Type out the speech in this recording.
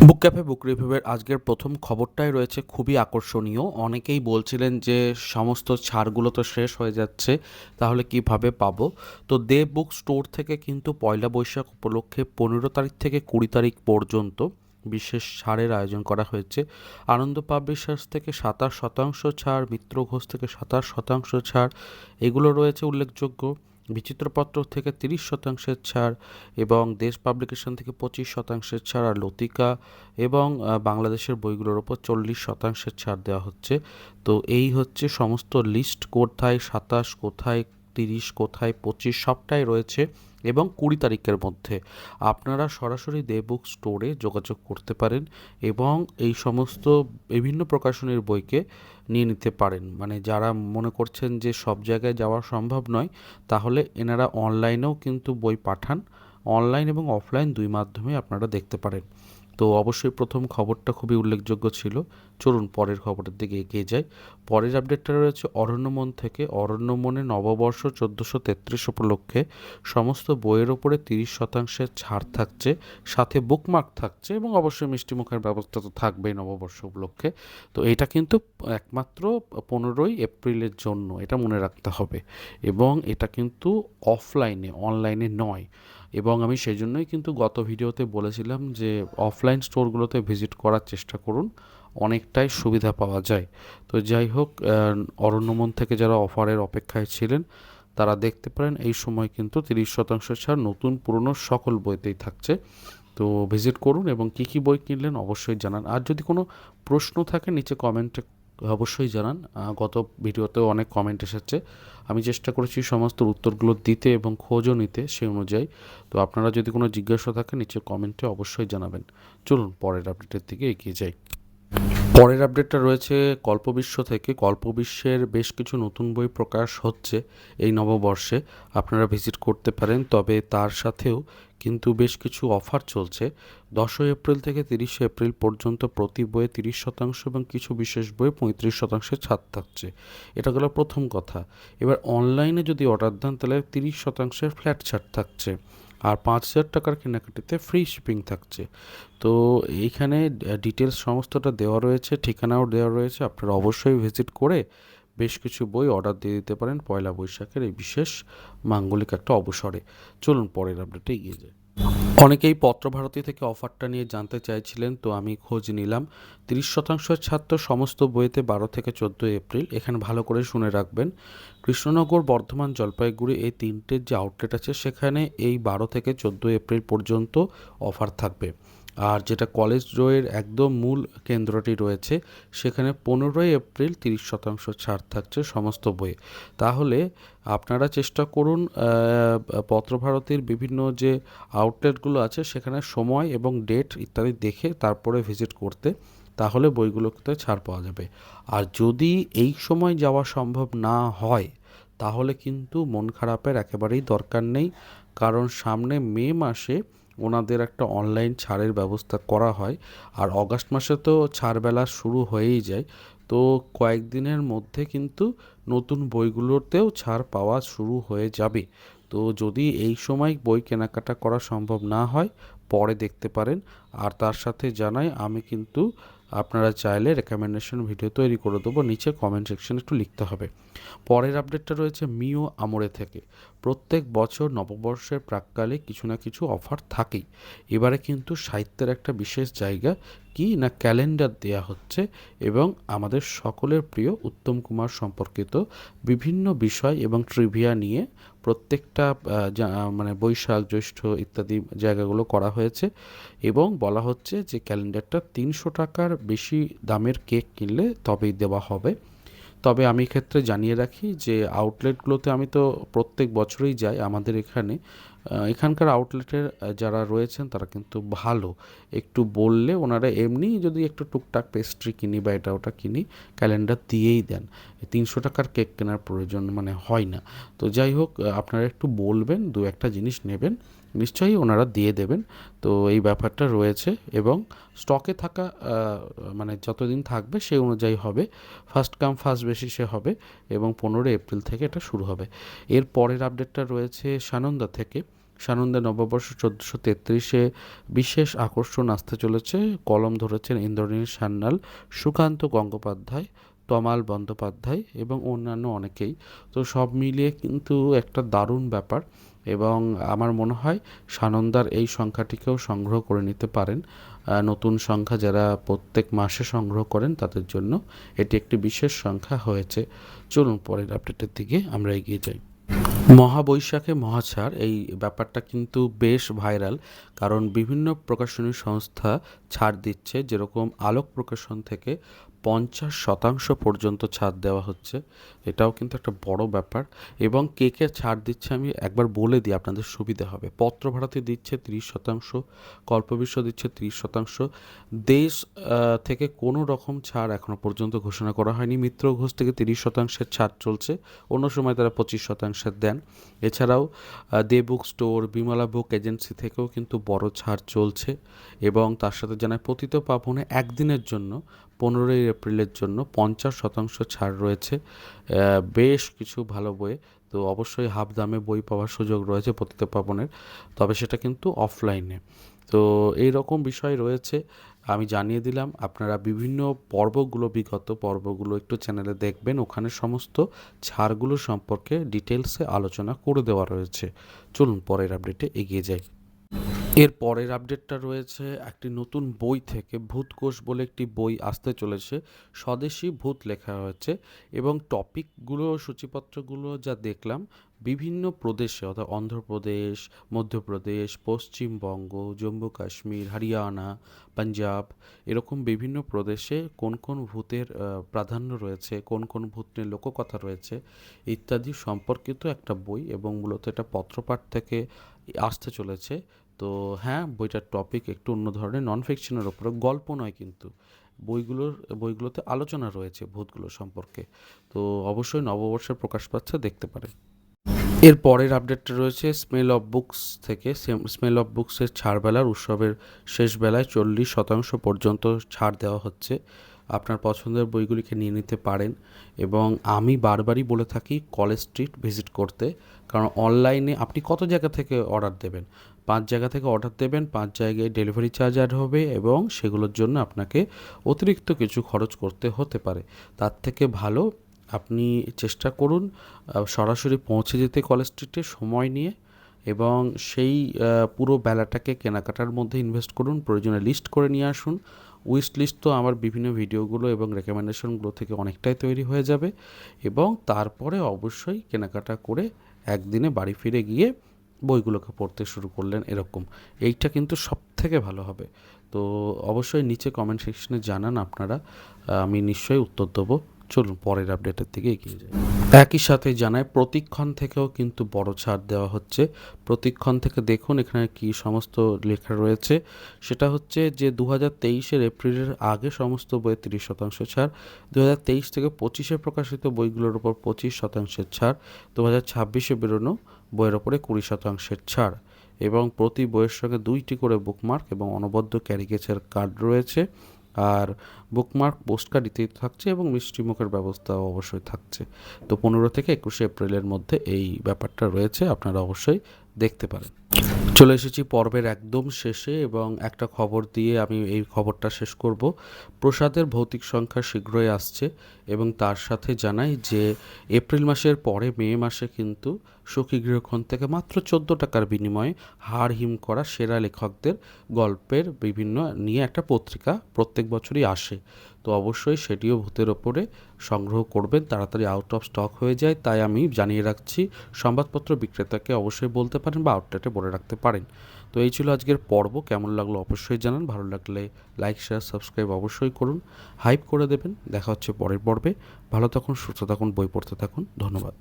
বুক cafe বুক রিভিউয়ের আজকের প্রথম খবরটাই রয়েছে খুবই আকর্ষণীয়। অনেকেই বলছিলেন যে সমস্ত ছাড়গুলো তো শেষ হয়ে যাচ্ছে, তাহলে কিভাবে পাবো? তো দেব বুক স্টোর থেকে কিন্তু পয়লা বৈশাখ উপলক্ষে 15 তারিখ থেকে 20 তারিখ পর্যন্ত বিশেষ ছাড়ের আয়োজন করা হয়েছে। আনন্দ পাবলিশার্স থেকে 27% ছাড়, মিত্র ঘোষ থেকে 27% ছাড়, এগুলো রয়েছে উল্লেখযোগ্য। বিচিত্রপত্র থেকে 30% ছাড় এবং দেশ পাবলিকেশন থেকে 25% ছাড়, আর লতিকা এবং বাংলাদেশের বইগুলোর ওপর 40% ছাড় দেওয়া হচ্ছে। তো এই হচ্ছে সমস্ত লিস্ট, কোথায় 27, কোথায় 30, কোথায় 25, সবটাই রয়েছে এবং 20 তারিখের মধ্যে আপনারা সরাসরি দেব বুক স্টোরে যোগাযোগ করতে পারেন এবং এই সমস্ত বিভিন্ন প্রকাশনীর বইকে নিয়ে নিতে পারেন। মানে যারা মনে করছেন যে সব জায়গায় যাওয়া সম্ভব নয়, তাহলে এনারা অনলাইনেও কিন্তু বই পাঠান। অনলাইন এবং অফলাইন দুই মাধ্যমে আপনারা দেখতে পারেন। তো অবশ্যই প্রথম খবরটা খুবই উল্লেখযোগ্য ছিল। চলুন পরের খবরের দিকে এগিয়ে যাই। পরের আপডেটটা রয়েছে অরণ্যমন থেকে। অরণ্যমনে নববর্ষ 1433 উপলক্ষে সমস্ত বইয়ের ওপরে 30% ছাড় থাকছে, সাথে বুকমার্ক থাকছে এবং অবশ্যই মিষ্টিমুখের ব্যবস্থা তো থাকবেই নববর্ষ উপলক্ষে। তো এটা কিন্তু একমাত্র 15 এপ্রিলের জন্য, এটা মনে রাখতে হবে। এবং এটা কিন্তু অফলাইনে, অনলাইনে নয়। এবং আমি সেই জন্যই কিন্তু গত ভিডিওতে বলেছিলাম যে অফলাইন স্টোরগুলোতে ভিজিট করার চেষ্টা করুন, অনেকটাই সুবিধা পাওয়া যায়। তো যাই হোক, অরণ্যমন থেকে যারা অফারের অপেক্ষায় ছিলেন তারা দেখতে পারেন এই সময় কিন্তু 30% ছাড় নতুন পুরনো সকল বইতেই থাকছে। তো ভিজিট করুন এবং কী কী বই কিনলেন অবশ্যই জানান। আর যদি কোনো প্রশ্ন থাকে নিচে কমেন্টে অবশ্যই জানান। গত ভিডিওতেও অনেক কমেন্ট এসেছে, আমি চেষ্টা করেছি সমস্ত উত্তরগুলো দিতে এবং খোঁজও নিতে সেই অনুযায়ী। তো আপনারা যদি কোনো জিজ্ঞাসা থাকে নিচে কমেন্টে অবশ্যই জানাবেন। চলুন পরের আপডেটের দিকে এগিয়ে যাই। পরের আপডেটটা রয়েছে কল্পবিশ্ব থেকে। কল্পবিশ্বের বেশ কিছু নতুন বই প্রকাশ হচ্ছে এই নববর্ষে, আপনারা ভিজিট করতে পারেন। তবে তার সাথেও কিন্তু বেশ কিছু অফার চলছে। 10 এপ্রিল থেকে 30 এপ্রিল পর্যন্ত প্রতি বইয়ে 30% এবং কিছু বিশেষ বইয়ে 35% ছাড় থাকছে। এটা গেল প্রথম কথা। এবার অনলাইনে যদি অর্ডার দেন তাহলে 30% ফ্ল্যাট ছাড় থাকছে, আর 5,000 টাকার কেনাকাটিতে ফ্রি শিপিং থাকছে। তো এইখানে ডিটেলস সমস্তটা দেওয়া রয়েছে, ঠিকানাও দেওয়া রয়েছে। আপনারা অবশ্যই ভিজিট করে বেশ কিছু বই অর্ডার দিয়ে দিতে পারেন পয়লা বৈশাখের এই বিশেষ মাঙ্গলিক একটা অবসরে। চলুন পরের আপডেটে এগিয়ে যাই। অনেকেই পত্রভারতী থেকে অফারটা নিয়ে জানতে চাইছিলেন, তো আমি খোঁজ নিলাম। 30% ছাত্র সমস্ত বইতে 12 থেকে 14 এপ্রিল। এখানে ভালো করে শুনে রাখবেন, কৃষ্ণনগর, বর্ধমান, জলপাইগুড়ি এই তিনটের যে আউটলেট আছে সেখানে এই 12 থেকে 14 এপ্রিল পর্যন্ত অফার থাকবে। আর যেটা কলেজ রোডের একদম মূল কেন্দ্রটি রয়েছে সেখানে 15 এপ্রিল 30% ছাড় থাকছে সমস্ত বইয়ে। তাহলে আপনারা চেষ্টা করুন পত্রভারতীর বিভিন্ন যে আউটলেটগুলো আছে সেখানে সময় এবং ডেট ইত্যাদি দেখে তারপরে ভিজিট করতে, তাহলে বইগুলোতে ছাড় পাওয়া যাবে। আর যদি এই সময় যাওয়া সম্ভব না হয় তাহলে কিন্তু মন খারাপের একেবারেই দরকার নেই, কারণ সামনে মে মাসে ওনাদের একটা অনলাইন ছাড়ের ব্যবস্থা করা হয়। আর অগাস্ট মাসে তো ছাড়বেলা শুরু হয়েই যায়। তো কয়েকদিনের মধ্যে কিন্তু নতুন বইগুলোতেও ছাড় পাওয়া শুরু হয়ে যাবে। তো যদি এই সময় বই কেনাকাটা করা সম্ভব না হয় পরে দেখতে পারেন। আর তার সাথে জানাই আমি কিন্তু আপনারা চাইলে রেকমেন্ডেশন ভিডিও তৈরি করে দেবো, নিচে কমেন্ট সেকশনে একটু লিখতে হবে। পরের আপডেটটা রয়েছে মিও আমোরে থেকে। প্রত্যেক বছর নববর্ষের প্রাক্কালে কিছু না কিছু অফার থাকেই। এবারে কিন্তু সাহিত্যের একটা বিশেষ জায়গা, কি না ক্যালেন্ডার দেয়া হচ্ছে এবং আমাদের সকলের প্রিয় উত্তম কুমার সম্পর্কিত বিভিন্ন বিষয় এবং ট্রিভিয়া নিয়ে প্রত্যেকটা মানে বৈশাখ, জ্যৈষ্ঠ ইত্যাদি জায়গাগুলো করা হয়েছে। এবং বলা হচ্ছে যে ক্যালেন্ডারটা 300 টাকার বেশি দামের কেক কিনলে তবেই দেওয়া হবে। তবে আমি এক্ষেত্রে জানিয়ে রাখি যে আউটলেটগুলোতে আমি তো প্রত্যেক বছরই যাই। আমাদের এখানে এখানকার আউটলেটের যারা রয়েছেন তারা কিন্তু ভালো। একটু বললে ওনারা এমনি যদি একটু টুকটাক পেস্ট্রি কিনি বা এটা ওটা কিনি ক্যালেন্ডার দিয়েই দেন। 300 টাকার কেক কেনার প্রয়োজন মানে হয় না। তো যাই হোক, আপনারা একটু বলবেন, দু একটা জিনিস নেবেন, নিশ্চয়ই ওনারা দিয়ে দেবেন। তো এই ব্যাপারটা রয়েছে এবং স্টকে থাকা মানে যতদিন থাকবে সেই অনুযায়ী হবে, ফার্স্ট কাম ফার্স্ট বেসিসে হবে এবং 15 এপ্রিল থেকে এটা শুরু হবে। এর পরের আপডেটটা রয়েছে সানন্দা থেকে। সানন্দে নববর্ষ 1433-এ বিশেষ আকর্ষণ আসতে চলেছে। কলম ধরেছেন ইন্দ্রনীল সান্যাল, সুকান্ত গঙ্গোপাধ্যায়, তমাল বন্দ্যোপাধ্যায় এবং অন্যান্য অনেকেই। তো সব মিলিয়ে কিন্তু একটা দারুণ ব্যাপার, এবং আমার মনে হয় সানন্দার এই সংখ্যাটিকেও সংগ্রহ করে নিতে পারেন। নতুন সংখ্যা যারা প্রত্যেক মাসে সংগ্রহ করেন তাদের জন্য এটি একটি বিশেষ সংখ্যা হয়েছে। চলুন পরের আপডেটের দিকে আমরা এগিয়ে যাই। মহাবৈশাখে মহাছাড়, এই ব্যাপারটা কিন্তু বেশ ভাইরাল, কারণ বিভিন্ন প্রকাশনী সংস্থা ছাড় দিচ্ছে। যেরকম আলোক প্রকাশন থেকে 50% পর্যন্ত ছাড় দেওয়া হচ্ছে, এটাও কিন্তু একটা বড় ব্যাপার। এবং কে কে ছাড় দিচ্ছে আমি একবার বলে দিই, আপনাদের সুবিধা হবে। পত্রভারতী দিচ্ছে 30%, কল্পবিশ্ব দিচ্ছে 30%। দেশ থেকে কোনো রকম ছাড় এখনও পর্যন্ত ঘোষণা করা হয়নি। মিত্র ঘোষ থেকে 30% ছাড় চলছে, অন্য সময় তারা 25% দেন। এছাড়াও দে বুক স্টোর, বিমলা বুক এজেন্সি থেকেও কিন্তু বড় ছাড় চলছে। এবং তার সাথে জানায় পতিত পাবনে একদিনের জন্য 15ই এপ্রিলের জন্য 50% ছাড় রয়েছে বেশ কিছু ভালো বইয়ে। তো অবশ্যই হাফ দামে বই পাওয়ার সুযোগ রয়েছে পতিত পাবনের, তবে সেটা কিন্তু অফলাইনে। তো এই রকম বিষয় রয়েছে, আমি জানিয়ে দিলাম। আপনারা বিভিন্ন বিগত পর্বগুলো একটু চ্যানেলে দেখবেন, ওখানে সমস্ত ছাড়গুলো সম্পর্কে ডিটেলসে আলোচনা করে দেওয়া রয়েছে। চলুন পরের আপডেটে এগিয়ে যাই। এর পরের আপডেটটা রয়েছে একটি নতুন বই থেকে। ভূতকোষ বলে একটি বই আসতে চলেছে, স্বদেশী ভূত লেখা হয়েছে। এবং টপিকগুলো, সূচিপত্রগুলো যা দেখলাম, বিভিন্ন প্রদেশে অর্থাৎ অন্ধ্রপ্রদেশ, মধ্যপ্রদেশ, পশ্চিমবঙ্গ, জম্মু কাশ্মীর, হরিয়ানা, পাঞ্জাব, এরকম বিভিন্ন প্রদেশে কোন কোন ভূতের প্রাধান্য রয়েছে, কোন কোন ভূত নিয়ে লোককথা রয়েছে ইত্যাদি সম্পর্কিত একটা বই। এবং মূলত এটা পত্রপাঠ থেকে আসতে চলেছে। তো হ্যাঁ, বইটার টপিক একটু অন্য ধরনের, নন ফিকশনের ওপরে, গল্প নয় কিন্তু। বইগুলোতে আলোচনা রয়েছে ভূতগুলো সম্পর্কে। তো অবশ্যই নববর্ষের প্রকাশ পাচ্ছে, দেখতে পারেন। এর পরের আপডেটটা রয়েছে স্মেল অফ বুকস থেকে। স্মেল অফ বুকসের ছাড়বেলার উৎসবের শেষ বেলায় 40% পর্যন্ত ছাড় দেওয়া হচ্ছে। আপনার পছন্দের বইগুলিকে নিয়ে নিতে পারেন। এবং আমি বারবারই বলে থাকি কলেজ স্ট্রিট ভিজিট করতে, কারণ অনলাইনে আপনি কত জায়গা থেকে অর্ডার দেবেন? 5 জায়গা থেকে অর্ডার দেবেন, 5 জায়গায় ডেলিভারি চার্জ অ্যাড হবে, এবং সেগুলোর জন্য আপনাকে অতিরিক্ত কিছু খরচ করতে হতে পারে। তার থেকে ভালো আপনি চেষ্টা করুন সরাসরি পৌঁছে যেতে কলেজ স্ট্রিটে সময় নিয়ে, এবং সেই পুরো বেলাটাকে কেনাকাটার মধ্যে ইনভেস্ট করুন। প্রয়োজনে লিস্ট করে নিয়ে আসুন। উইশ লিস্ট তো আমার বিভিন্ন ভিডিওগুলো এবং রেকমেন্ডেশনগুলো থেকে অনেকটাই তৈরি হয়ে যাবে। এবং তারপরে অবশ্যই কেনাকাটা করে একদিনে বাড়ি ফিরে গিয়ে বইগুলোকে পড়তে শুরু করলেন, এরকম। এইটা কিন্তু সব থেকে ভালো হবে। তো অবশ্যই নিচে কমেন্ট সেকশনে জানান আপনারা, আমি নিশ্চয়ই উত্তর দেবো। চলুন পরের আপডেটের দিকে এগিয়ে যাই। একই সাথে জানায় প্রতিক্ষণ থেকেও কিন্তু বড় ছাড় দেওয়া হচ্ছে। প্রতিক্ষণ থেকে দেখুন এখানে কি সমস্ত লেখা রয়েছে। সেটা হচ্ছে যে 2023-এর এপ্রিলের আগে সমস্ত বইয়ে 30% ছাড়, 2023 থেকে 25-এ প্রকাশিত বইগুলোর উপর 25% ছাড়, 2026-এ বেরোনো বইয়ের ওপরে 20% ছাড়। এবং প্রতি বইয়ের সঙ্গে 2টি করে বুকমার্ক এবং অনবদ্য ক্যারিকেচার কার্ড রয়েছে। আর বুকমার্ক পোস্ট কার্ড দিতেই থাকছে, এবং মিষ্টি মুখের ব্যবস্থাও অবশ্যই থাকছে। তো 15 থেকে 21 এপ্রিলের মধ্যে এই ব্যাপারটা রয়েছে, আপনারা অবশ্যই দেখতে পারেন। চলে এসেছি পর্বের একদম শেষে, এবং একটা খবর দিয়ে আমি এই খবরটা শেষ করব। প্রসাদের ভৌতিক সংখ্যা শীঘ্রই আসছে, এবং তার সাথে জানাই যে এপ্রিল মাসের পরে মে মাসে কিন্তু সখী গৃহকোণ থেকে মাত্র 14 টাকার বিনিময়ে হাড় হিম করা সেরা লেখকদের গল্পের বিভিন্ন নিয়ে একটা পত্রিকা প্রত্যেক বছরই আসে। তো অবশ্যই সেটিও ভূতের ওপরে সংগ্রহ করবেন, তাড়াতাড়ি আউট অফ স্টক হয়ে যায়, তাই আমি জানিয়ে রাখছি। সংবাদপত্র বিক্রেতাকে অবশ্যই বলতে পারেন বা আউটলেটে বলে রাখতে পারেন। তো এই ছিল আজকের পর্ব। কেমন লাগলো অবশ্যই জানান, ভালো লাগলে লাইক, শেয়ার, সাবস্ক্রাইব অবশ্যই করুন, হাইপ করে দেবেন। দেখা হচ্ছে পরের পর্বে। ভালো থাকুন, সুস্থ থাকুন, বই পড়তে থাকুন। ধন্যবাদ।